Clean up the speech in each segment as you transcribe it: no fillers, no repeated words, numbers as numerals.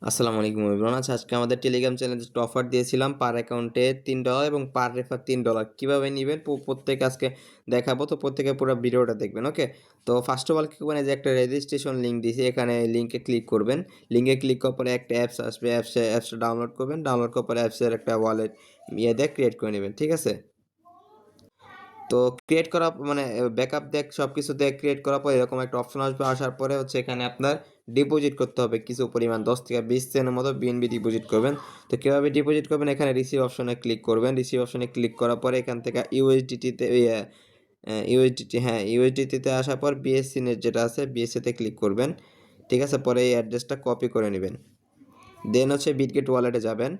আসসালামু আলাইকুম এভরিওয়ান। আজকে আমাদের টেলিগ্রাম চ্যানেলে একটা অফার দিয়েছিলাম পার অ্যাকাউন্টে $3 এবং পার রেফার $3 কিভাবে নেবেন প্রত্যেকে আজকে দেখাবো। তো প্রত্যেকে পুরো ভিডিওটা দেখবেন। ওকে, তো ফার্স্ট অফ অল কি করবেন, এই যে একটা রেজিস্ট্রেশন লিঙ্ক দিয়েছি, এখানে লিঙ্কে ক্লিক করবেন। লিঙ্কে ক্লিক করার পরে একটা অ্যাপস আসবে, অ্যাপসটা ডাউনলোড করবেন। ডাউনলোড করার পরে অ্যাপসের একটা ওয়ালেট দিয়ে ক্রিয়েট করে নেবেন। ঠিক আছে, তো ক্রিয়েট করা মানে ব্যাকআপ দেখ সব কিছু দিয়ে ক্রিয়েট করার পর এরকম একটা অপশন আসবে। আসার পরে হচ্ছে এখানে আপনার ডিপোজিট করতে হবে কিছু পরিমাণ, 10 থেকে 20 সেন্টের মতো বিএনবি ডিপোজিট করবেন। তো কীভাবে ডিপোজিট করবেন, এখানে রিসিভ অপশনে ক্লিক করবেন। রিসিভ অপশনে ক্লিক করার পরে এখান থেকে ইউএসডিটিতে আসার পর বিএসসি নেট যেটা আছে বিএসসিতে ক্লিক করবেন। ঠিক আছে, পরে এই অ্যাড্রেসটা কপি করে নেবেন, দেন হচ্ছে বিটগেট ওয়ালেটে যাবেন।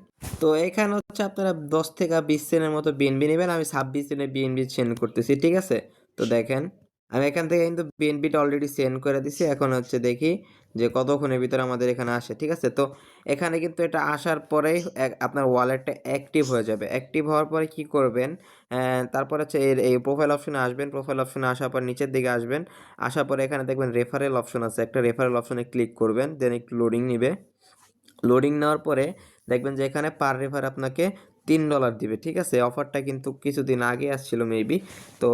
তো এখানে হচ্ছে আপনারা 10 থেকে 20 সেন্টের মতো বিএনবি নেবেন। আমি 26 সেন্টের বিএনবি সেন্ড করতেছি। ঠিক আছে, তো দেখেন আমি এখান থেকে কিন্তু বিএনবিটা অলরেডি সেন্ড করে দিছি। এখন হচ্ছে দেখি যে কতক্ষণের ভিতরে আমাদের এখানে আসে। ঠিক আছে, তো এখানে কিন্তু এটা আসার পরেই আপনার ওয়ালেটটা অ্যাক্টিভ হয়ে যাবে। অ্যাক্টিভ হওয়ার পরে কি করবেন, তারপর হচ্ছে এই প্রোফাইল অপশনে আসবেন। প্রোফাইল অপশনে আসার পর নিচের দিকে আসবেন। আসার পরে এখানে দেখবেন রেফারেল অপশন আছে, একটা রেফারেল অপশনে ক্লিক করবেন, দেন একটু লোডিং নিবে। লোডিং নেওয়ার পরে দেখবেন যে এখানে পার রেফার আপনাকে $3 দিবে। ঠিক আছে, অফারটা কিন্তু কিছুদিন আগে আসছিল মেবি, তো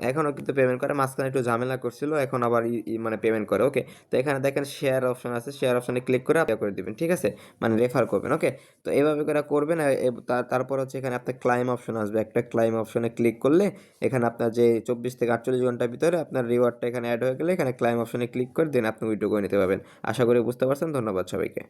এখনও কিন্তু পেমেন্ট করে, মাঝখানে একটু ঝামেলা করছিল, এখন আবার মানে পেমেন্ট করে। ওকে, তো এখানে দেখেন শেয়ার অপশন আছে, শেয়ার অপশনে ক্লিক করে আপনি করে দিবেন। ঠিক আছে, মানে রেফার করবেন। ওকে, তো এইভাবে করে করবেন। তারপর হচ্ছে এখানে আপনার ক্লাইম অপশন আসবে, একটা ক্লাইম অপশনে ক্লিক করলে এখানে আপনার যে 24 থেকে 48 ঘন্টার ভিতরে আপনার রিওয়ার্ডটা এখানে অ্যাড হয়ে গেলে এখানে ক্লাইম অপশনে ক্লিক করে দেন আপনি উইথড্র করে নিতে পারবেন। আশা করি বুঝতে পারছেন। ধন্যবাদ সবাইকে।